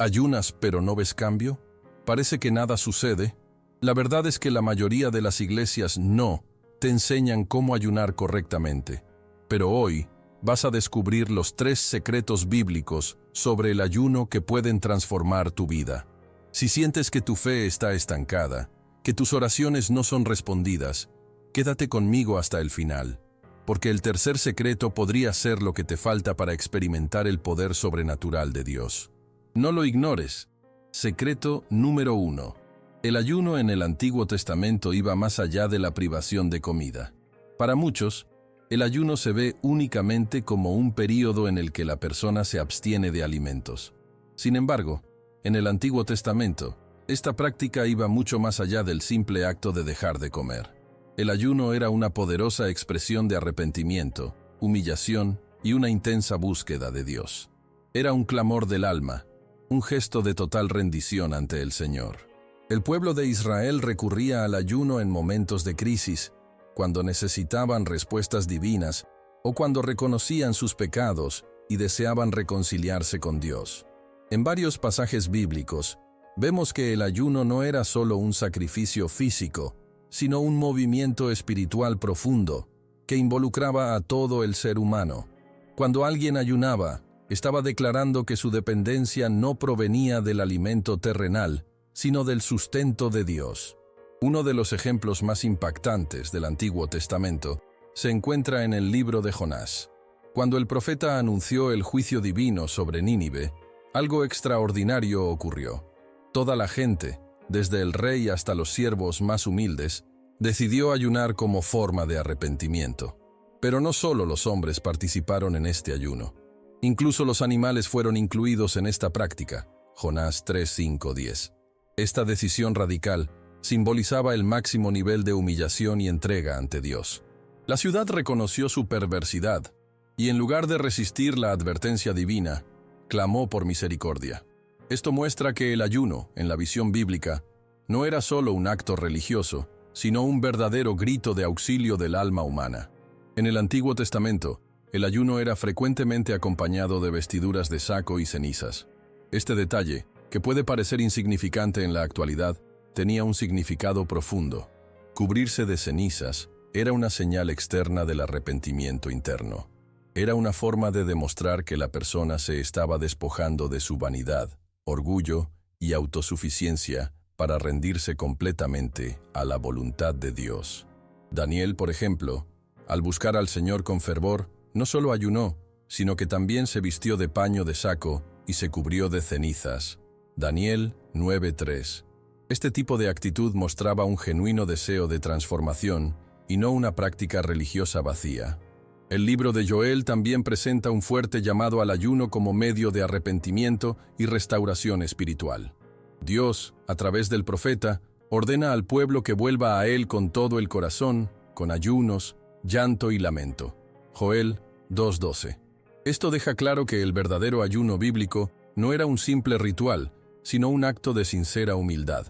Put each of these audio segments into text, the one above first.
¿Ayunas pero no ves cambio? ¿Parece que nada sucede? La verdad es que la mayoría de las iglesias no te enseñan cómo ayunar correctamente. Pero hoy vas a descubrir los 3 secretos bíblicos sobre el ayuno que pueden transformar tu vida. Si sientes que tu fe está estancada, que tus oraciones no son respondidas, quédate conmigo hasta el final, porque el tercer secreto podría ser lo que te falta para experimentar el poder sobrenatural de Dios. No lo ignores. Secreto número 1. El ayuno en el Antiguo Testamento iba más allá de la privación de comida. Para muchos, el ayuno se ve únicamente como un período en el que la persona se abstiene de alimentos. Sin embargo, en el Antiguo Testamento, esta práctica iba mucho más allá del simple acto de dejar de comer. El ayuno era una poderosa expresión de arrepentimiento, humillación y una intensa búsqueda de Dios. Era un clamor del alma, un gesto de total rendición ante el Señor. El pueblo de Israel recurría al ayuno en momentos de crisis, cuando necesitaban respuestas divinas o cuando reconocían sus pecados y deseaban reconciliarse con Dios. En varios pasajes bíblicos, vemos que el ayuno no era solo un sacrificio físico, sino un movimiento espiritual profundo que involucraba a todo el ser humano. Cuando alguien ayunaba, estaba declarando que su dependencia no provenía del alimento terrenal, sino del sustento de Dios. Uno de los ejemplos más impactantes del Antiguo Testamento se encuentra en el libro de Jonás. Cuando el profeta anunció el juicio divino sobre Nínive, algo extraordinario ocurrió. Toda la gente, desde el rey hasta los siervos más humildes, decidió ayunar como forma de arrepentimiento. Pero no solo los hombres participaron en este ayuno. Incluso los animales fueron incluidos en esta práctica. Jonás 3:5-10. Esta decisión radical simbolizaba el máximo nivel de humillación y entrega ante Dios. La ciudad reconoció su perversidad y en lugar de resistir la advertencia divina, clamó por misericordia. Esto muestra que el ayuno, en la visión bíblica, no era solo un acto religioso, sino un verdadero grito de auxilio del alma humana. En el Antiguo Testamento, el ayuno era frecuentemente acompañado de vestiduras de saco y cenizas. Este detalle, que puede parecer insignificante en la actualidad, tenía un significado profundo. Cubrirse de cenizas era una señal externa del arrepentimiento interno. Era una forma de demostrar que la persona se estaba despojando de su vanidad, orgullo y autosuficiencia para rendirse completamente a la voluntad de Dios. Daniel, por ejemplo, al buscar al Señor con fervor, no solo ayunó, sino que también se vistió de paño de saco y se cubrió de cenizas. Daniel 9:3. Este tipo de actitud mostraba un genuino deseo de transformación y no una práctica religiosa vacía. El libro de Joel también presenta un fuerte llamado al ayuno como medio de arrepentimiento y restauración espiritual. Dios, a través del profeta, ordena al pueblo que vuelva a Él con todo el corazón, con ayunos, llanto y lamento. Joel 2:12. Esto deja claro que el verdadero ayuno bíblico no era un simple ritual, sino un acto de sincera humildad.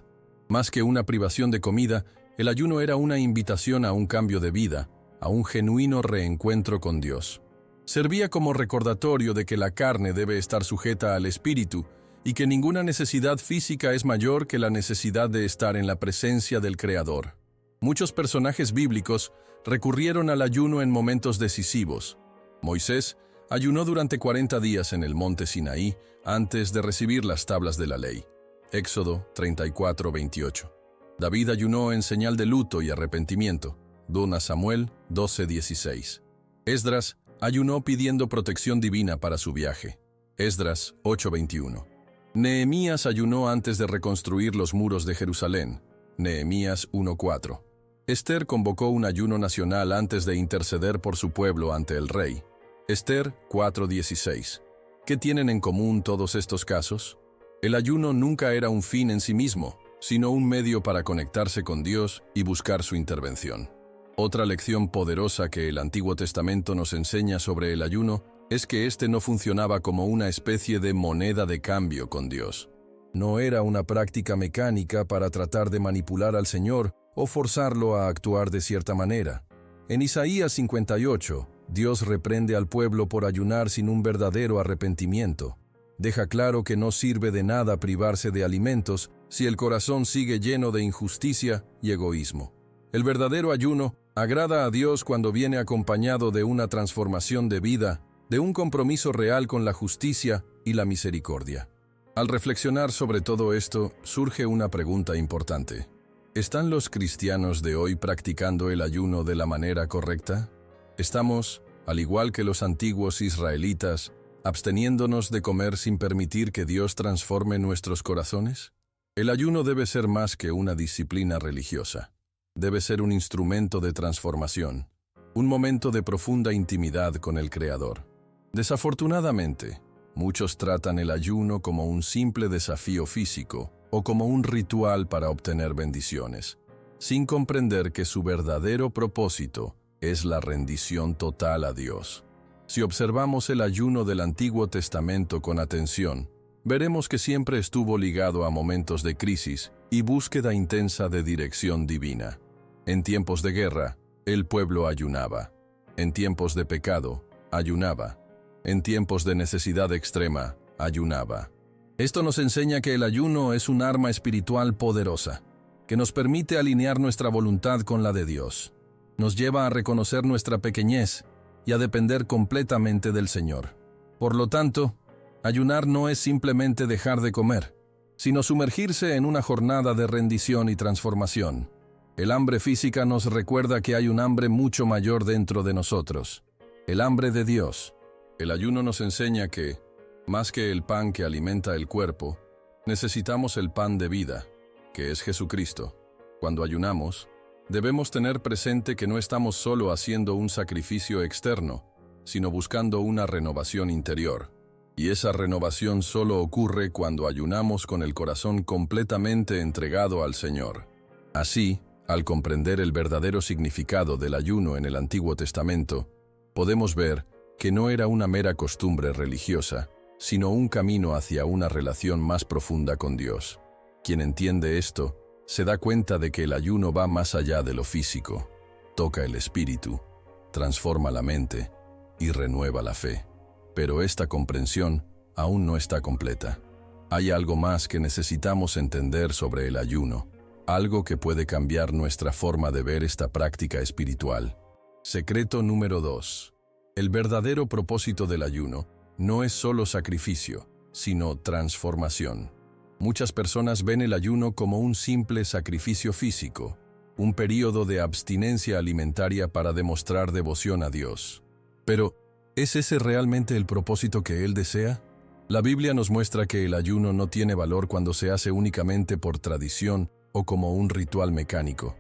Más que una privación de comida, el ayuno era una invitación a un cambio de vida, a un genuino reencuentro con Dios. Servía como recordatorio de que la carne debe estar sujeta al espíritu y que ninguna necesidad física es mayor que la necesidad de estar en la presencia del Creador. Muchos personajes bíblicos recurrieron al ayuno en momentos decisivos. Moisés ayunó durante 40 días en el monte Sinaí antes de recibir las tablas de la ley. Éxodo 34:28. David ayunó en señal de luto y arrepentimiento. 2 Samuel 12:16. Esdras ayunó pidiendo protección divina para su viaje. Esdras 8:21. Nehemías ayunó antes de reconstruir los muros de Jerusalén. Nehemías 1:4. Esther convocó un ayuno nacional antes de interceder por su pueblo ante el rey. Esther 4:16. ¿Qué tienen en común todos estos casos? El ayuno nunca era un fin en sí mismo, sino un medio para conectarse con Dios y buscar su intervención. Otra lección poderosa que el Antiguo Testamento nos enseña sobre el ayuno es que éste no funcionaba como una especie de moneda de cambio con Dios. No era una práctica mecánica para tratar de manipular al Señor o forzarlo a actuar de cierta manera. En Isaías 58, Dios reprende al pueblo por ayunar sin un verdadero arrepentimiento. Deja claro que no sirve de nada privarse de alimentos si el corazón sigue lleno de injusticia y egoísmo. El verdadero ayuno agrada a Dios cuando viene acompañado de una transformación de vida, de un compromiso real con la justicia y la misericordia. Al reflexionar sobre todo esto, surge una pregunta importante. ¿Están los cristianos de hoy practicando el ayuno de la manera correcta? ¿Estamos, al igual que los antiguos israelitas, absteniéndonos de comer sin permitir que Dios transforme nuestros corazones? El ayuno debe ser más que una disciplina religiosa. Debe ser un instrumento de transformación, un momento de profunda intimidad con el Creador. Desafortunadamente, muchos tratan el ayuno como un simple desafío físico o como un ritual para obtener bendiciones, sin comprender que su verdadero propósito es la rendición total a Dios. Si observamos el ayuno del Antiguo Testamento con atención, veremos que siempre estuvo ligado a momentos de crisis y búsqueda intensa de dirección divina. En tiempos de guerra, el pueblo ayunaba. En tiempos de pecado, ayunaba. En tiempos de necesidad extrema, ayunaba. Esto nos enseña que el ayuno es un arma espiritual poderosa, que nos permite alinear nuestra voluntad con la de Dios. Nos lleva a reconocer nuestra pequeñez y a depender completamente del Señor. Por lo tanto, ayunar no es simplemente dejar de comer, sino sumergirse en una jornada de rendición y transformación. El hambre física nos recuerda que hay un hambre mucho mayor dentro de nosotros, el hambre de Dios. El ayuno nos enseña que, más que el pan que alimenta el cuerpo, necesitamos el pan de vida, que es Jesucristo. Cuando ayunamos, debemos tener presente que no estamos solo haciendo un sacrificio externo, sino buscando una renovación interior. Y esa renovación solo ocurre cuando ayunamos con el corazón completamente entregado al Señor. Así, al comprender el verdadero significado del ayuno en el Antiguo Testamento, podemos ver que no era una mera costumbre religiosa, sino un camino hacia una relación más profunda con Dios. Quien entiende esto, se da cuenta de que el ayuno va más allá de lo físico, toca el espíritu, transforma la mente y renueva la fe. Pero esta comprensión aún no está completa. Hay algo más que necesitamos entender sobre el ayuno, algo que puede cambiar nuestra forma de ver esta práctica espiritual. Secreto número 2. El verdadero propósito del ayuno no es solo sacrificio, sino transformación. Muchas personas ven el ayuno como un simple sacrificio físico, un período de abstinencia alimentaria para demostrar devoción a Dios. Pero, ¿es ese realmente el propósito que Él desea? La Biblia nos muestra que el ayuno no tiene valor cuando se hace únicamente por tradición o como un ritual mecánico.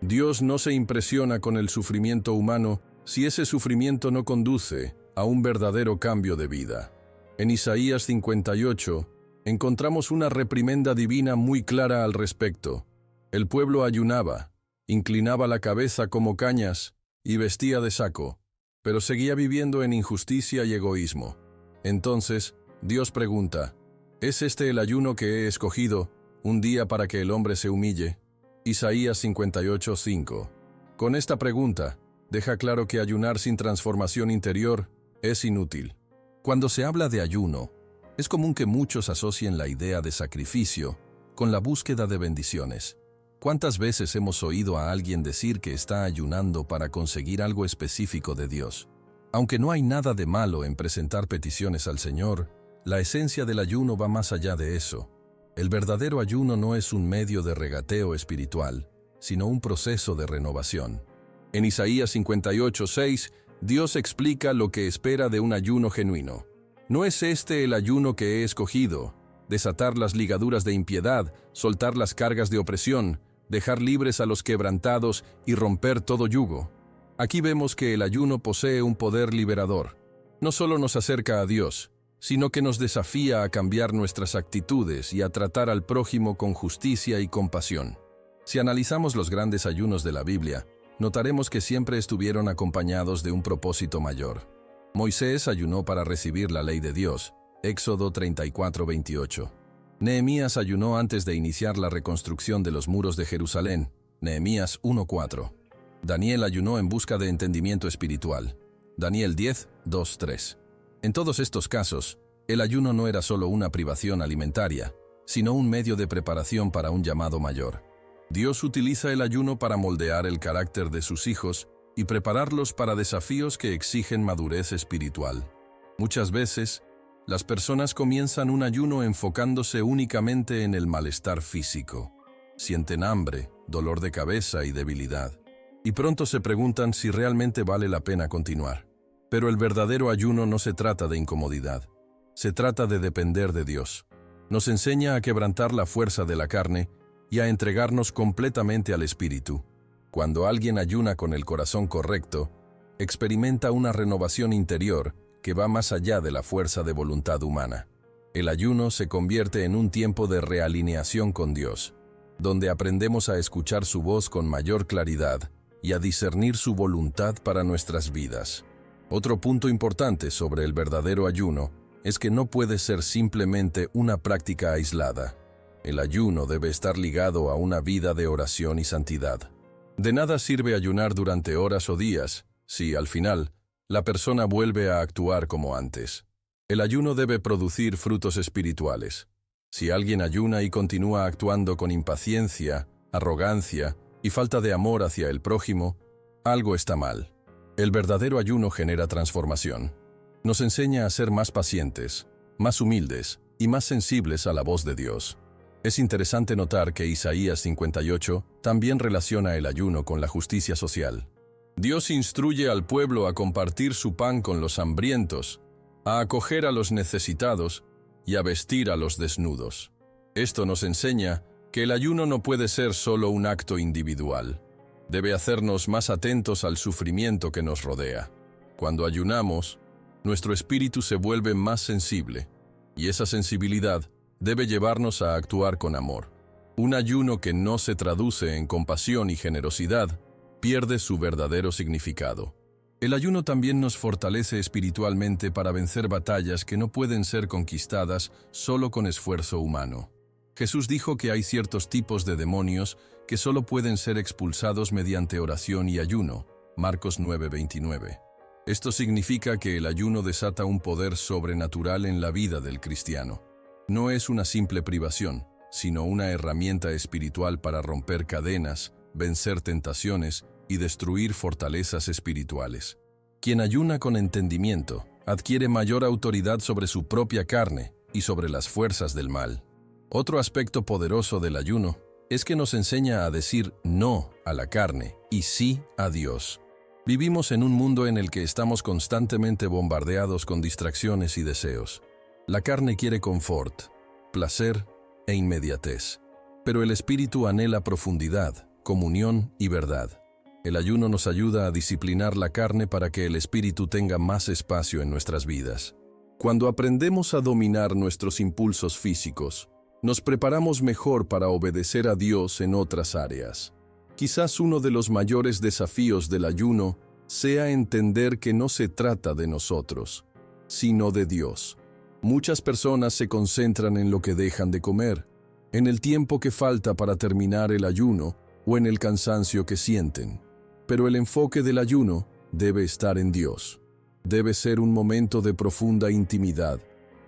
Dios no se impresiona con el sufrimiento humano si ese sufrimiento no conduce a un verdadero cambio de vida. En Isaías 58, encontramos una reprimenda divina muy clara al respecto. El pueblo ayunaba, inclinaba la cabeza como cañas y vestía de saco, pero seguía viviendo en injusticia y egoísmo. Entonces, Dios pregunta, ¿es este el ayuno que he escogido, un día para que el hombre se humille? Isaías 58:5. Con esta pregunta, deja claro que ayunar sin transformación interior es inútil. Cuando se habla de ayuno, es común que muchos asocien la idea de sacrificio con la búsqueda de bendiciones. ¿Cuántas veces hemos oído a alguien decir que está ayunando para conseguir algo específico de Dios? Aunque no hay nada de malo en presentar peticiones al Señor, la esencia del ayuno va más allá de eso. El verdadero ayuno no es un medio de regateo espiritual, sino un proceso de renovación. En Isaías 58:6, Dios explica lo que espera de un ayuno genuino. ¿No es este el ayuno que he escogido? Desatar las ligaduras de impiedad, soltar las cargas de opresión, dejar libres a los quebrantados y romper todo yugo. Aquí vemos que el ayuno posee un poder liberador. No solo nos acerca a Dios, sino que nos desafía a cambiar nuestras actitudes y a tratar al prójimo con justicia y compasión. Si analizamos los grandes ayunos de la Biblia, notaremos que siempre estuvieron acompañados de un propósito mayor. Moisés ayunó para recibir la ley de Dios, Éxodo 34:28. Nehemías ayunó antes de iniciar la reconstrucción de los muros de Jerusalén, Nehemías 1:4. Daniel ayunó en busca de entendimiento espiritual, Daniel 10:2-3. En todos estos casos, El ayuno no era solo una privación alimentaria, sino un medio de preparación para un llamado mayor. Dios utiliza el ayuno para moldear el carácter de sus hijos y prepararlos para desafíos que exigen madurez espiritual. Muchas veces, las personas comienzan un ayuno enfocándose únicamente en el malestar físico. Sienten hambre, dolor de cabeza y debilidad. Y pronto se preguntan si realmente vale la pena continuar. Pero el verdadero ayuno no se trata de incomodidad. Se trata de depender de Dios. Nos enseña a quebrantar la fuerza de la carne y a entregarnos completamente al Espíritu. Cuando alguien ayuna con el corazón correcto, experimenta una renovación interior que va más allá de la fuerza de voluntad humana. El ayuno se convierte en un tiempo de realineación con Dios, donde aprendemos a escuchar su voz con mayor claridad y a discernir su voluntad para nuestras vidas. Otro punto importante sobre el verdadero ayuno es que no puede ser simplemente una práctica aislada. El ayuno debe estar ligado a una vida de oración y santidad. De nada sirve ayunar durante horas o días si, al final, la persona vuelve a actuar como antes. El ayuno debe producir frutos espirituales. Si alguien ayuna y continúa actuando con impaciencia, arrogancia y falta de amor hacia el prójimo, algo está mal. El verdadero ayuno genera transformación. Nos enseña a ser más pacientes, más humildes y más sensibles a la voz de Dios. Es interesante notar que Isaías 58 también relaciona el ayuno con la justicia social. Dios instruye al pueblo a compartir su pan con los hambrientos, a acoger a los necesitados y a vestir a los desnudos. Esto nos enseña que el ayuno no puede ser solo un acto individual. Debe hacernos más atentos al sufrimiento que nos rodea. Cuando ayunamos, nuestro espíritu se vuelve más sensible, y esa sensibilidad debe llevarnos a actuar con amor. Un ayuno que no se traduce en compasión y generosidad pierde su verdadero significado. El ayuno también nos fortalece espiritualmente para vencer batallas que no pueden ser conquistadas solo con esfuerzo humano. Jesús dijo que hay ciertos tipos de demonios que solo pueden ser expulsados mediante oración y ayuno. Marcos 9:29. Esto significa que el ayuno desata un poder sobrenatural en la vida del cristiano. No es una simple privación, sino una herramienta espiritual para romper cadenas, vencer tentaciones y destruir fortalezas espirituales. Quien ayuna con entendimiento adquiere mayor autoridad sobre su propia carne y sobre las fuerzas del mal. Otro aspecto poderoso del ayuno es que nos enseña a decir no a la carne y sí a Dios. Vivimos en un mundo en el que estamos constantemente bombardeados con distracciones y deseos. La carne quiere confort, placer e inmediatez, pero el espíritu anhela profundidad, comunión y verdad. El ayuno nos ayuda a disciplinar la carne para que el espíritu tenga más espacio en nuestras vidas. Cuando aprendemos a dominar nuestros impulsos físicos, nos preparamos mejor para obedecer a Dios en otras áreas. Quizás uno de los mayores desafíos del ayuno sea entender que no se trata de nosotros, sino de Dios. Muchas personas se concentran en lo que dejan de comer, en el tiempo que falta para terminar el ayuno o en el cansancio que sienten. Pero el enfoque del ayuno debe estar en Dios. Debe ser un momento de profunda intimidad,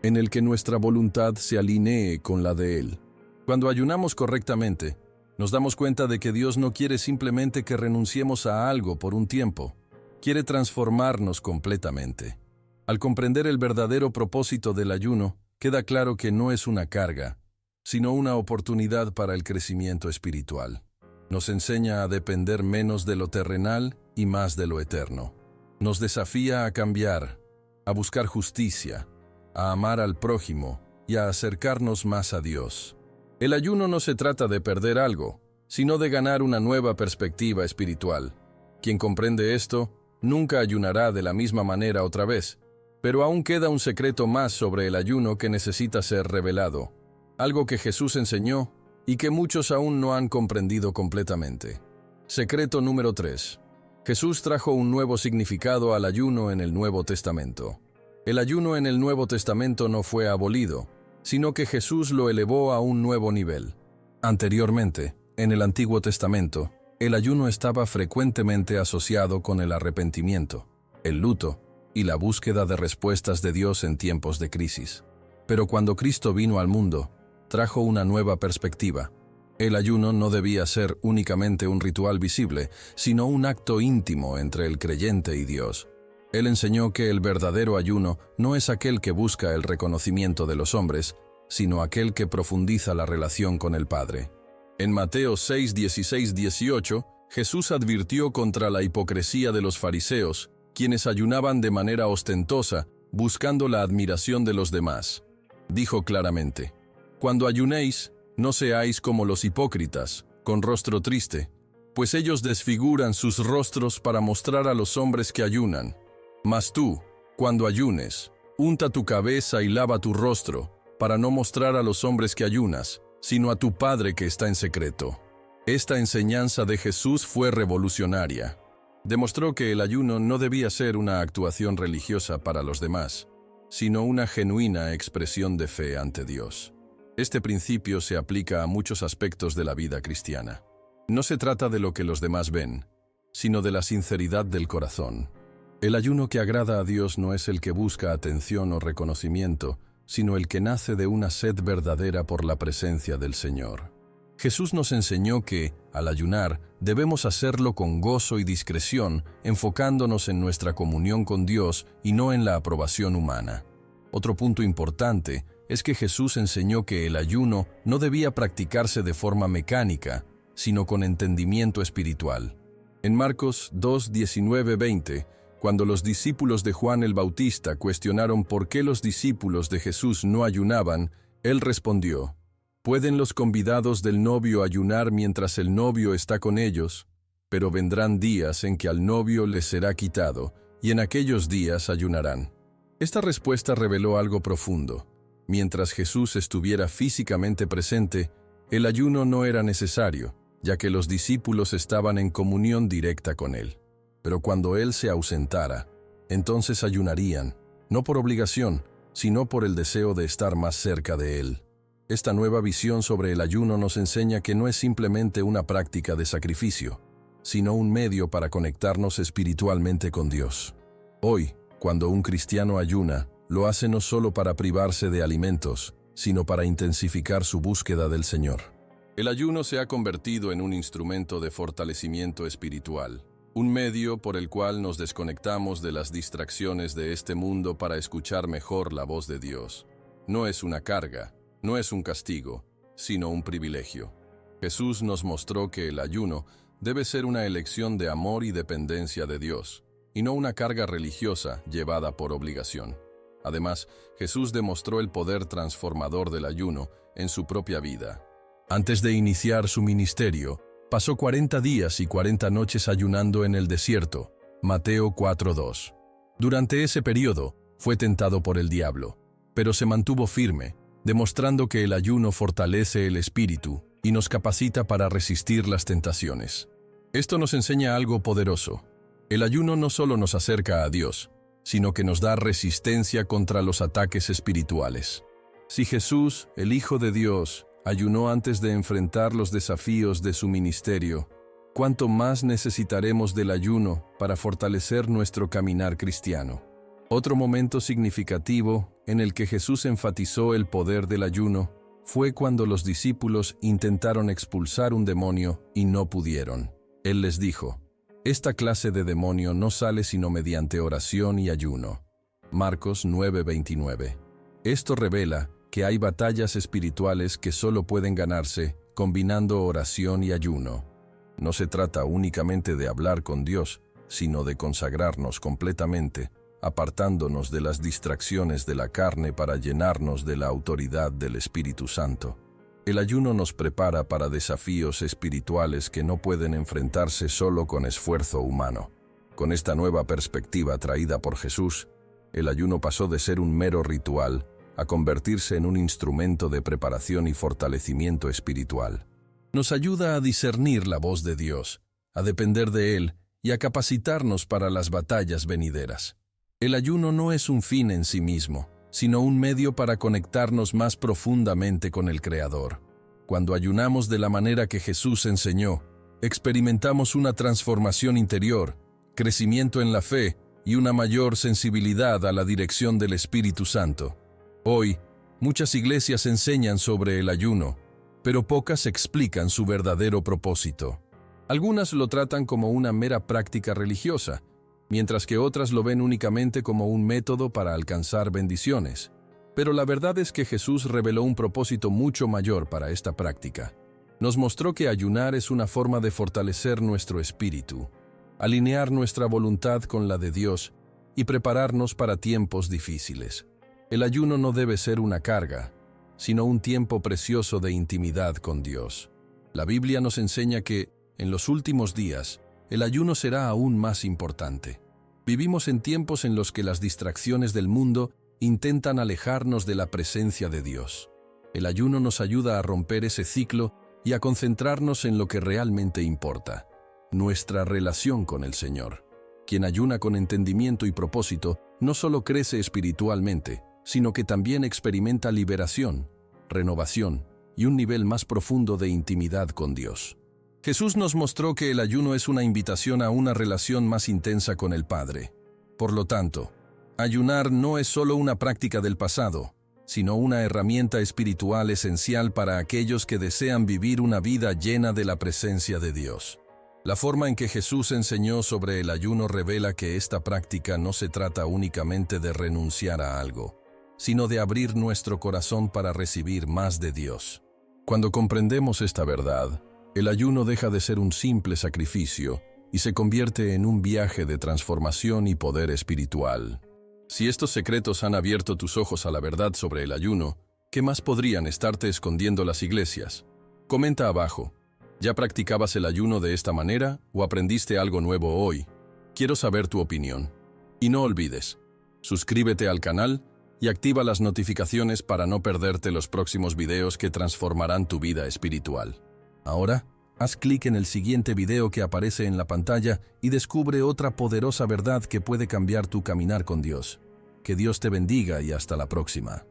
en el que nuestra voluntad se alinee con la de Él. Cuando ayunamos correctamente, nos damos cuenta de que Dios no quiere simplemente que renunciemos a algo por un tiempo. Quiere transformarnos completamente. Al comprender el verdadero propósito del ayuno, queda claro que no es una carga, sino una oportunidad para el crecimiento espiritual. Nos enseña a depender menos de lo terrenal y más de lo eterno. Nos desafía a cambiar, a buscar justicia, a amar al prójimo y a acercarnos más a Dios. El ayuno no se trata de perder algo, sino de ganar una nueva perspectiva espiritual. Quien comprende esto, nunca ayunará de la misma manera otra vez, pero aún queda un secreto más sobre el ayuno que necesita ser revelado, algo que Jesús enseñó y que muchos aún no han comprendido completamente. Secreto número 3. Jesús trajo un nuevo significado al ayuno en el Nuevo Testamento. El ayuno en el Nuevo Testamento no fue abolido, sino que Jesús lo elevó a un nuevo nivel. Anteriormente, en el Antiguo Testamento, el ayuno estaba frecuentemente asociado con el arrepentimiento, el luto y la búsqueda de respuestas de Dios en tiempos de crisis. Pero cuando Cristo vino al mundo, trajo una nueva perspectiva. El ayuno no debía ser únicamente un ritual visible, sino un acto íntimo entre el creyente y Dios. Él enseñó que el verdadero ayuno no es aquel que busca el reconocimiento de los hombres, sino aquel que profundiza la relación con el Padre. En Mateo 6, 16, 18, Jesús advirtió contra la hipocresía de los fariseos, quienes ayunaban de manera ostentosa, buscando la admiración de los demás. Dijo claramente: «Cuando ayunéis, no seáis como los hipócritas, con rostro triste, pues ellos desfiguran sus rostros para mostrar a los hombres que ayunan. Mas tú, cuando ayunes, unta tu cabeza y lava tu rostro, para no mostrar a los hombres que ayunas, sino a tu Padre que está en secreto». Esta enseñanza de Jesús fue revolucionaria. Demostró que el ayuno no debía ser una actuación religiosa para los demás, sino una genuina expresión de fe ante Dios. Este principio se aplica a muchos aspectos de la vida cristiana. No se trata de lo que los demás ven, sino de la sinceridad del corazón. El ayuno que agrada a Dios no es el que busca atención o reconocimiento, sino el que nace de una sed verdadera por la presencia del Señor. Jesús nos enseñó que, al ayunar, debemos hacerlo con gozo y discreción, enfocándonos en nuestra comunión con Dios y no en la aprobación humana. Otro punto importante es que Jesús enseñó que el ayuno no debía practicarse de forma mecánica, sino con entendimiento espiritual. En Marcos 2, 19, 20, cuando los discípulos de Juan el Bautista cuestionaron por qué los discípulos de Jesús no ayunaban, él respondió: «¿Pueden los convidados del novio ayunar mientras el novio está con ellos? Pero vendrán días en que al novio les será quitado, y en aquellos días ayunarán». Esta respuesta reveló algo profundo. Mientras Jesús estuviera físicamente presente, el ayuno no era necesario, ya que los discípulos estaban en comunión directa con Él. Pero cuando Él se ausentara, entonces ayunarían, no por obligación, sino por el deseo de estar más cerca de Él. Esta nueva visión sobre el ayuno nos enseña que no es simplemente una práctica de sacrificio, sino un medio para conectarnos espiritualmente con Dios. Hoy, cuando un cristiano ayuna, lo hace no solo para privarse de alimentos, sino para intensificar su búsqueda del Señor. El ayuno se ha convertido en un instrumento de fortalecimiento espiritual, un medio por el cual nos desconectamos de las distracciones de este mundo para escuchar mejor la voz de Dios. No es una carga, no es un castigo, sino un privilegio. Jesús nos mostró que el ayuno debe ser una elección de amor y dependencia de Dios, y no una carga religiosa llevada por obligación. Además, Jesús demostró el poder transformador del ayuno en su propia vida. Antes de iniciar su ministerio, pasó 40 días y 40 noches ayunando en el desierto, Mateo 4:2. Durante ese periodo, fue tentado por el diablo, pero se mantuvo firme, demostrando que el ayuno fortalece el espíritu y nos capacita para resistir las tentaciones. Esto nos enseña algo poderoso. El ayuno no solo nos acerca a Dios, sino que nos da resistencia contra los ataques espirituales. Si Jesús, el Hijo de Dios, ayunó antes de enfrentar los desafíos de su ministerio, ¿cuánto más necesitaremos del ayuno para fortalecer nuestro caminar cristiano? Otro momento significativo en el que Jesús enfatizó el poder del ayuno fue cuando los discípulos intentaron expulsar un demonio y no pudieron. Él les dijo: «Esta clase de demonio no sale sino mediante oración y ayuno». Marcos 9:29. Esto revela que hay batallas espirituales que solo pueden ganarse combinando oración y ayuno. No se trata únicamente de hablar con Dios, sino de consagrarnos completamente, apartándonos de las distracciones de la carne para llenarnos de la autoridad del Espíritu Santo. El ayuno nos prepara para desafíos espirituales que no pueden enfrentarse solo con esfuerzo humano. Con esta nueva perspectiva traída por Jesús, el ayuno pasó de ser un mero ritual a convertirse en un instrumento de preparación y fortalecimiento espiritual. Nos ayuda a discernir la voz de Dios, a depender de Él y a capacitarnos para las batallas venideras. El ayuno no es un fin en sí mismo, sino un medio para conectarnos más profundamente con el Creador. Cuando ayunamos de la manera que Jesús enseñó, experimentamos una transformación interior, crecimiento en la fe y una mayor sensibilidad a la dirección del Espíritu Santo. Hoy, Muchas iglesias enseñan sobre el ayuno, pero pocas explican su verdadero propósito. Algunas lo tratan como una mera práctica religiosa, mientras que otras lo ven únicamente como un método para alcanzar bendiciones. Pero la verdad es que Jesús reveló un propósito mucho mayor para esta práctica. Nos mostró que ayunar es una forma de fortalecer nuestro espíritu, alinear nuestra voluntad con la de Dios y prepararnos para tiempos difíciles. El ayuno no debe ser una carga, sino un tiempo precioso de intimidad con Dios. La Biblia nos enseña que, en los últimos días, el ayuno será aún más importante. Vivimos en tiempos en los que las distracciones del mundo intentan alejarnos de la presencia de Dios. El ayuno nos ayuda a romper ese ciclo y a concentrarnos en lo que realmente importa, nuestra relación con el Señor. Quien ayuna con entendimiento y propósito no solo crece espiritualmente, sino que también experimenta liberación, renovación y un nivel más profundo de intimidad con Dios. Jesús nos mostró que el ayuno es una invitación a una relación más intensa con el Padre. Por lo tanto, ayunar no es solo una práctica del pasado, sino una herramienta espiritual esencial para aquellos que desean vivir una vida llena de la presencia de Dios. La forma en que Jesús enseñó sobre el ayuno revela que esta práctica no se trata únicamente de renunciar a algo, sino de abrir nuestro corazón para recibir más de Dios. Cuando comprendemos esta verdad, el ayuno deja de ser un simple sacrificio y se convierte en un viaje de transformación y poder espiritual. Si estos secretos han abierto tus ojos a la verdad sobre el ayuno, ¿qué más podrían estarte escondiendo las iglesias? Comenta abajo. ¿Ya practicabas el ayuno de esta manera o aprendiste algo nuevo hoy? Quiero saber tu opinión. Y no olvides, suscríbete al canal y activa las notificaciones para no perderte los próximos videos que transformarán tu vida espiritual. Ahora, haz clic en el siguiente video que aparece en la pantalla y descubre otra poderosa verdad que puede cambiar tu caminar con Dios. Que Dios te bendiga y hasta la próxima.